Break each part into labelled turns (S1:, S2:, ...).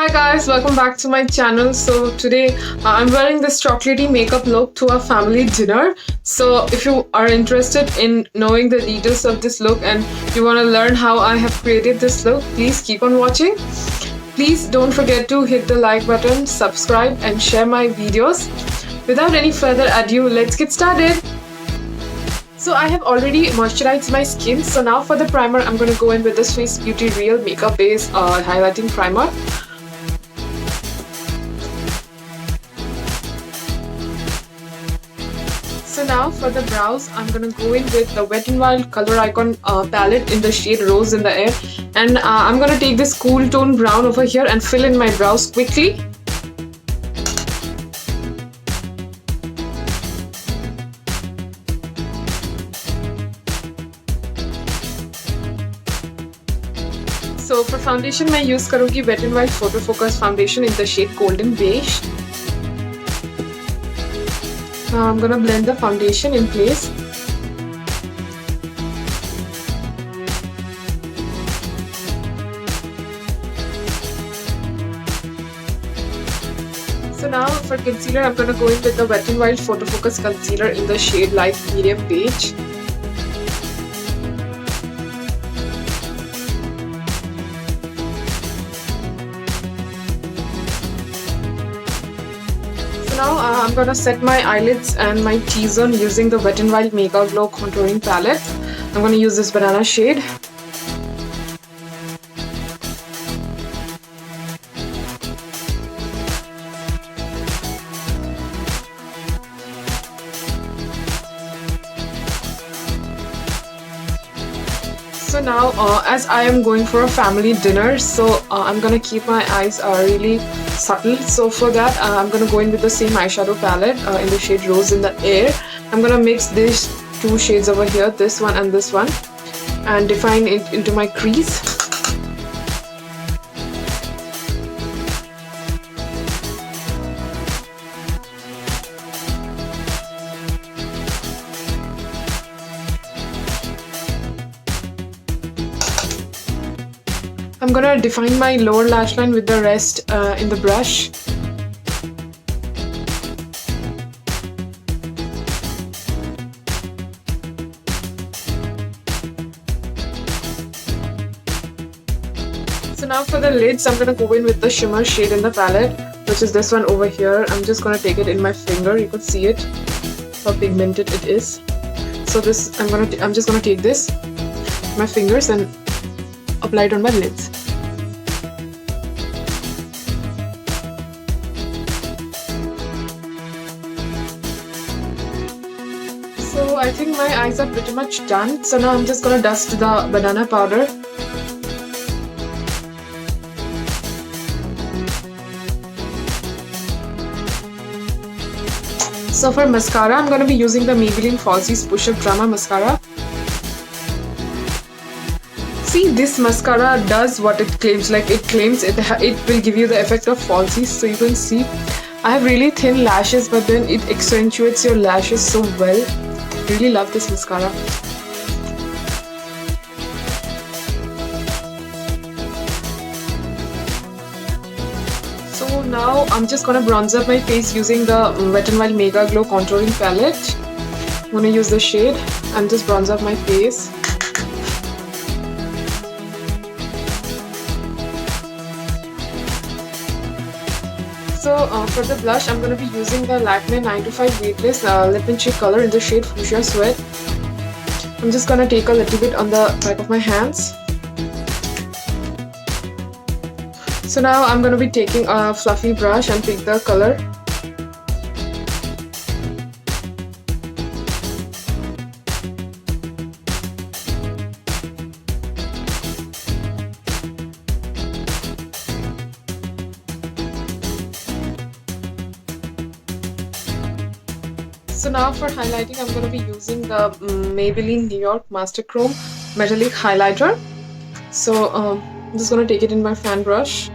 S1: Hi guys, welcome back to my channel. So today I'm wearing this chocolatey makeup look to a family dinner. So if you are interested in knowing the details of this look and you want to learn how I have created this look, please keep on watching. Please don't forget to hit the like button, subscribe and share my videos. Without any further ado, let's get started. So I have already moisturized my skin. So now for the primer, I'm going to go in with the Swiss Beauty Real Makeup Base Highlighting Primer. So now for the brows, I'm gonna go in with the Wet n Wild COLORICON palette in the shade Rose in the Air, and I'm gonna take this cool tone brown over here and fill in my brows quickly. So for foundation, मैं use करूँगी Wet n Wild Photo Focus foundation in the shade Golden Beige. Now I'm gonna blend the foundation in place. So now for concealer, I'm gonna go in with the Wet n Wild Photo Focus concealer in the shade Light Medium Beige. Now I'm gonna set my eyelids and my T-zone using the Wet n Wild MEGAGLO contouring palette. I'm gonna use this banana shade. So now as I am going for a family dinner, so I'm gonna keep my eyes really subtle. So for that I'm gonna go in with the same eyeshadow palette in the shade Rose in the Air. I'm gonna mix these two shades over here, this one and this one, and define it into my crease. I'm gonna define my lower lash line with the rest in the brush. So now for the lids, I'm gonna go in with the shimmer shade in the palette, which is this one over here. I'm just gonna take it in my finger. You could see it, how pigmented it is. So this, I'm just gonna take this, my fingers, and apply it on my lids. So I think my eyes are pretty much done. So now I'm just gonna dust the banana powder. So for mascara, I'm gonna be using the Maybelline Falsies Push-Up Drama Mascara. See, this mascara does what it claims. Like it claims it will give you the effect of falsies. So you can see I have really thin lashes, but then it accentuates your lashes so well. Really love this mascara. So now I'm just gonna bronze up my face using the Wet n Wild MEGAGLO contouring palette. I'm gonna use the shade and just bronze up my face. So for the blush, I'm going to be using the LAKME 925 Weightless Lip and Cheek color in the shade Fuchsia Sweat. I'm just going to take a little bit on the back of my hands. So now I'm going to be taking a fluffy brush and pick the color. So now for highlighting, I'm going to be using the Maybelline New York Masterchrome Metallic Highlighter. So I'm just going to take it in my fan brush.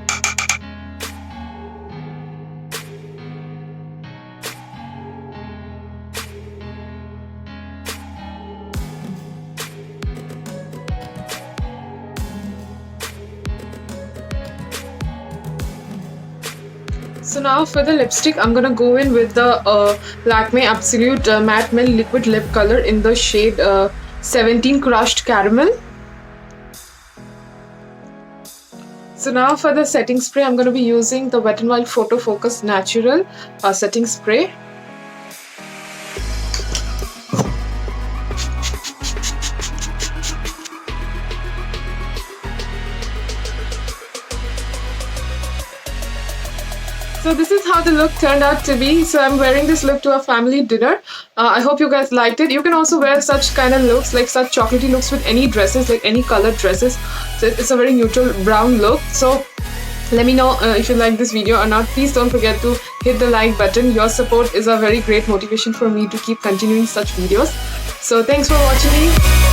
S1: So now for the lipstick, I'm gonna go in with the Lakme Absolute Matte Melt Liquid Lip Color in the shade 17 Crushed Caramel. So now for the setting spray, I'm going to be using the Wet n Wild Photo Focus Natural setting spray. So this is how the look turned out to be. So I'm wearing this look to a family dinner. I hope you guys liked it. You can also wear such kind of looks, like such chocolatey looks, with any dresses, like any colored dresses. So it's a very neutral brown look. So let me know if you like this video or not. Please don't forget to hit the like button. Your support is a very great motivation for me to keep continuing such videos. So thanks for watching me.